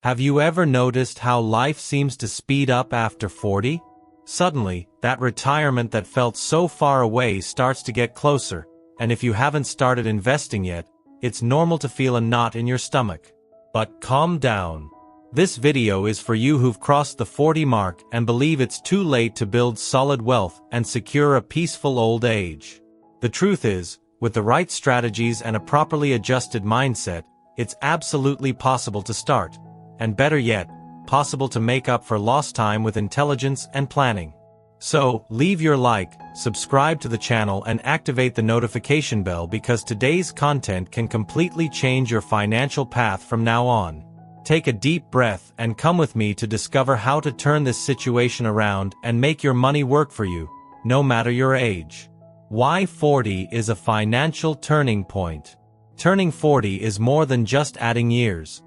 Have you ever noticed how life seems to speed up after 40? Suddenly, that retirement that felt so far away starts to get closer, and if you haven't started investing yet, it's normal to feel a knot in your stomach. But calm down. This video is for you who've crossed the 40 mark and believe it's too late to build solid wealth and secure a peaceful old age. The truth is, with the right strategies and a properly adjusted mindset, it's absolutely possible to start. And better yet, possible to make up for lost time with intelligence and planning. So, leave your like, subscribe to the channel and activate the notification bell because today's content can completely change your financial path from now on. Take a deep breath and come with me to discover how to turn this situation around and make your money work for you, no matter your age. Why 40 is a financial turning point. Turning 40 is more than just adding years.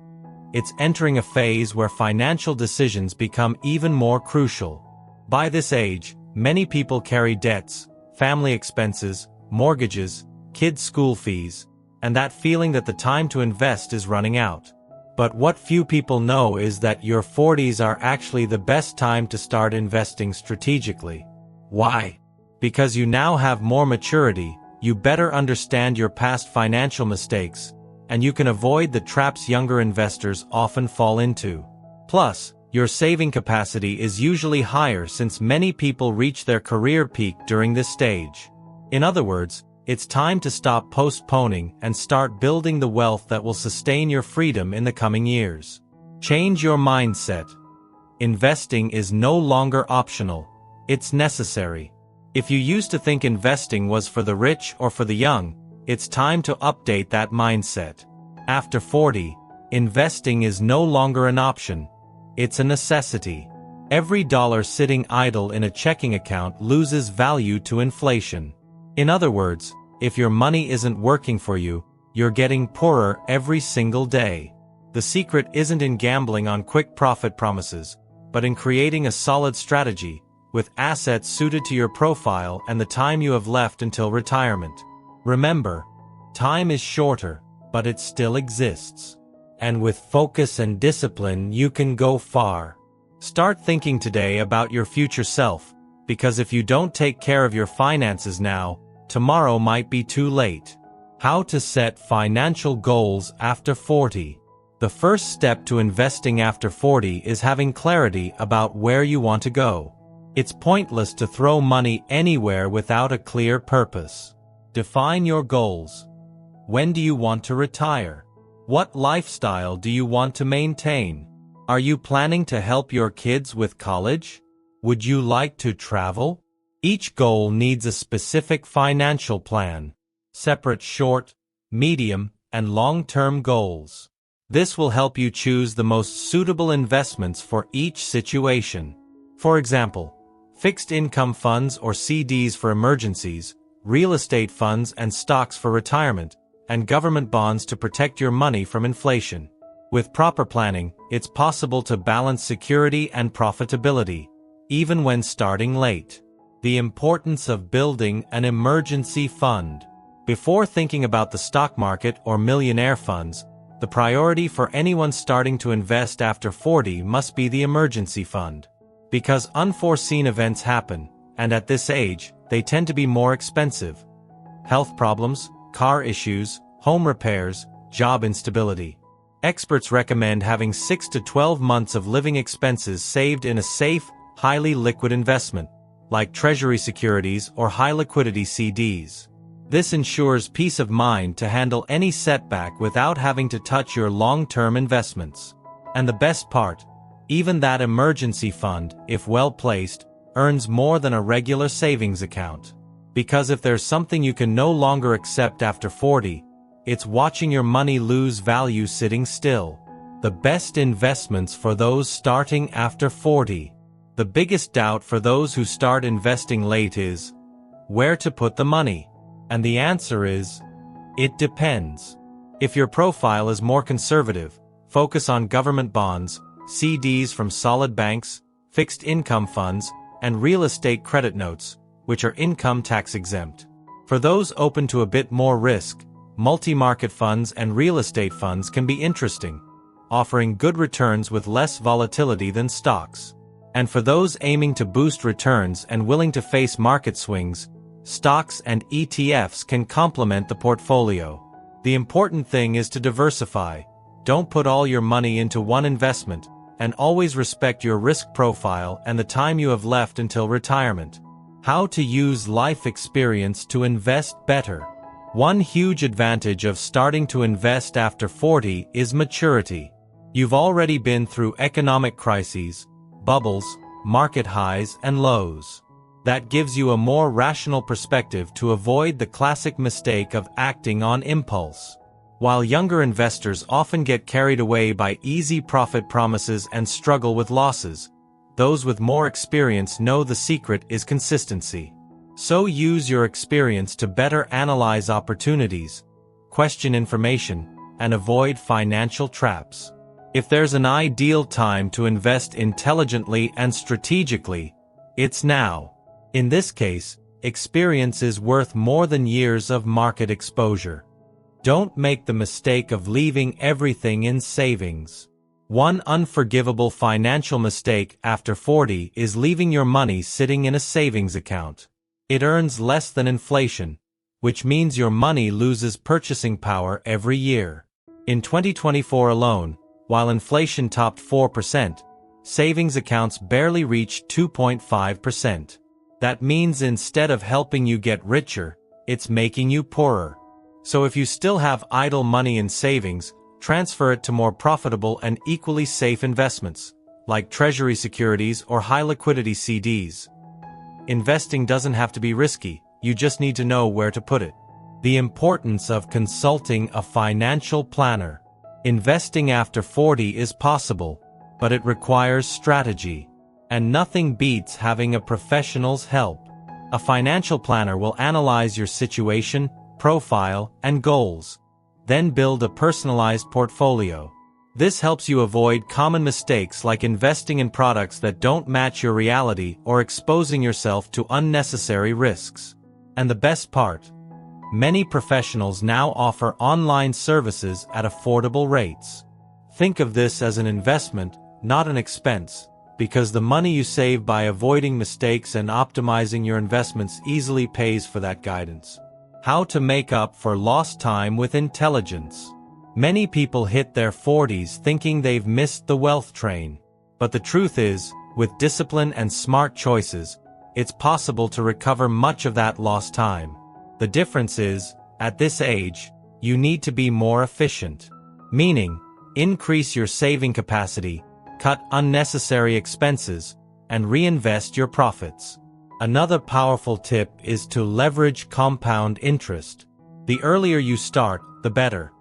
It's entering a phase where financial decisions become even more crucial. By this age, many people carry debts, family expenses, mortgages, kids' school fees, and that feeling that the time to invest is running out. But what few people know is that your 40s are actually the best time to start investing strategically. Why? Because you now have more maturity, you better understand your past financial mistakes, and you can avoid the traps younger investors often fall into. Plus, your saving capacity is usually higher since many people reach their career peak during this stage. In other words, it's time to stop postponing and start building the wealth that will sustain your freedom in the coming years. Change your mindset. Investing is no longer optional. It's necessary. If you used to think investing was for the rich or for the young, it's time to update that mindset. After 40, investing is no longer an option. It's a necessity. Every dollar sitting idle in a checking account loses value to inflation. In other words, if your money isn't working for you, you're getting poorer every single day. The secret isn't in gambling on quick profit promises, but in creating a solid strategy, with assets suited to your profile and the time you have left until retirement. Remember, time is shorter, but it still exists. And with focus and discipline, you can go far. Start thinking today about your future self, because if you don't take care of your finances now, tomorrow might be too late. How to set financial goals after 40. The first step to investing after 40 is having clarity about where you want to go. It's pointless to throw money anywhere without a clear purpose. Define your goals. When do you want to retire? What lifestyle do you want to maintain? Are you planning to help your kids with college? Would you like to travel? Each goal needs a specific financial plan. Separate short, medium, and long-term goals. This will help you choose the most suitable investments for each situation. For example, fixed income funds or CDs for emergencies, real estate funds and stocks for retirement, and government bonds to protect your money from inflation. With proper planning, it's possible to balance security and profitability, even when starting late. The importance of building an emergency fund. Before thinking about the stock market or millionaire funds, the priority for anyone starting to invest after 40 must be the emergency fund. Because unforeseen events happen, and at this age, they tend to be more expensive. Health problems, car issues, home repairs, job instability. Experts recommend having 6 to 12 months of living expenses saved in a safe, highly liquid investment, like treasury securities or high-liquidity CDs. This ensures peace of mind to handle any setback without having to touch your long-term investments. And the best part, even that emergency fund, if well placed, earns more than a regular savings account. Because if there's something you can no longer accept after 40, it's watching your money lose value sitting still. The best investments for those starting after 40. The biggest doubt for those who start investing late is where to put the money. And the answer is, it depends. If your profile is more conservative, focus on government bonds, CDs from solid banks, fixed income funds, and real estate credit notes, which are income tax exempt. For those open to a bit more risk, multi-market funds and real estate funds can be interesting. offering good returns with less volatility than stocks. And for those aiming to boost returns and willing to face market swings, stocks and ETFs can complement the portfolio. The important thing is to diversify. Don't put all your money into one investment, and always respect your risk profile and the time you have left until retirement. How to use life experience to invest better. One huge advantage of starting to invest after 40 is maturity. You've already been through economic crises, bubbles, market highs and lows. That gives you a more rational perspective to avoid the classic mistake of acting on impulse. While younger investors often get carried away by easy profit promises and struggle with losses, those with more experience know the secret is consistency. So use your experience to better analyze opportunities, question information, and avoid financial traps. If there's an ideal time to invest intelligently and strategically, it's now. In this case, experience is worth more than years of market exposure. Don't make the mistake of leaving everything in savings. One unforgivable financial mistake after 40 is leaving your money sitting in a savings account. It earns less than inflation, which means your money loses purchasing power every year. In 2024 alone, while inflation topped 4%, savings accounts barely reached 2.5%. That means instead of helping you get richer, it's making you poorer. So if you still have idle money in savings, transfer it to more profitable and equally safe investments, like treasury securities or high-liquidity CDs. Investing doesn't have to be risky, you just need to know where to put it. The importance of consulting a financial planner. Investing after 40 is possible, but it requires strategy. And nothing beats having a professional's help. A financial planner will analyze your situation, profile, and goals, then build a personalized portfolio. This helps you avoid common mistakes like investing in products that don't match your reality or exposing yourself to unnecessary risks. And the best part, many professionals now offer online services at affordable rates. Think of this as an investment, not an expense, because the money you save by avoiding mistakes and optimizing your investments easily pays for that guidance. How to make up for lost time with intelligence. Many people hit their 40s thinking they've missed the wealth train. But the truth is, with discipline and smart choices, it's possible to recover much of that lost time. The difference is, at this age, you need to be more efficient. Meaning, increase your saving capacity, cut unnecessary expenses, and reinvest your profits. Another powerful tip is to leverage compound interest. The earlier you start, the better.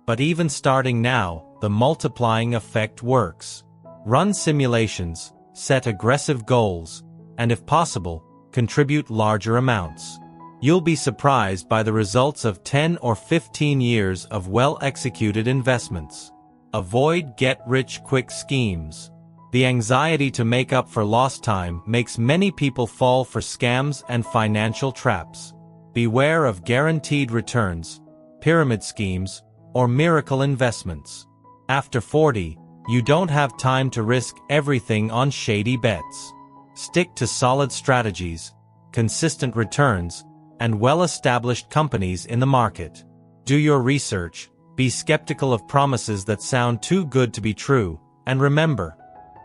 But even starting now, the multiplying effect works. Run simulations, set aggressive goals, and if possible, contribute larger amounts. You'll be surprised by the results of 10 or 15 years of well-executed investments. Avoid get-rich-quick schemes. The anxiety to make up for lost time makes many people fall for scams and financial traps. Beware of guaranteed returns, pyramid schemes, or miracle investments. After 40, you don't have time to risk everything on shady bets. Stick to solid strategies, consistent returns, and well-established companies in the market. Do your research, be skeptical of promises that sound too good to be true, and remember,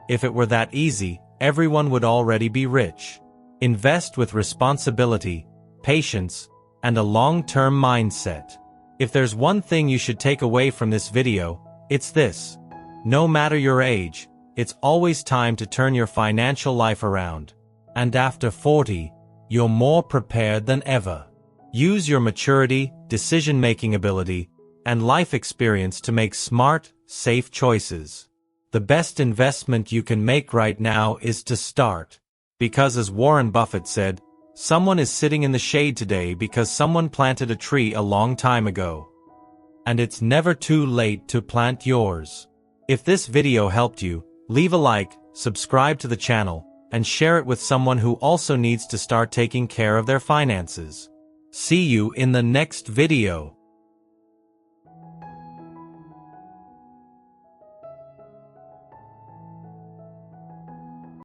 if it were that easy, everyone would already be rich. Invest with responsibility, patience, and a long-term mindset. If there's one thing you should take away from this video, it's this. No matter your age, it's always time to turn your financial life around. And after 40, you're more prepared than ever. Use your maturity, decision-making ability, and life experience to make smart, safe choices. The best investment you can make right now is to start. Because as Warren Buffett said, someone is sitting in the shade today because someone planted a tree a long time ago. And it's never too late to plant yours. If this video helped you, leave a like, subscribe to the channel, and share it with someone who also needs to start taking care of their finances. See you in the next video.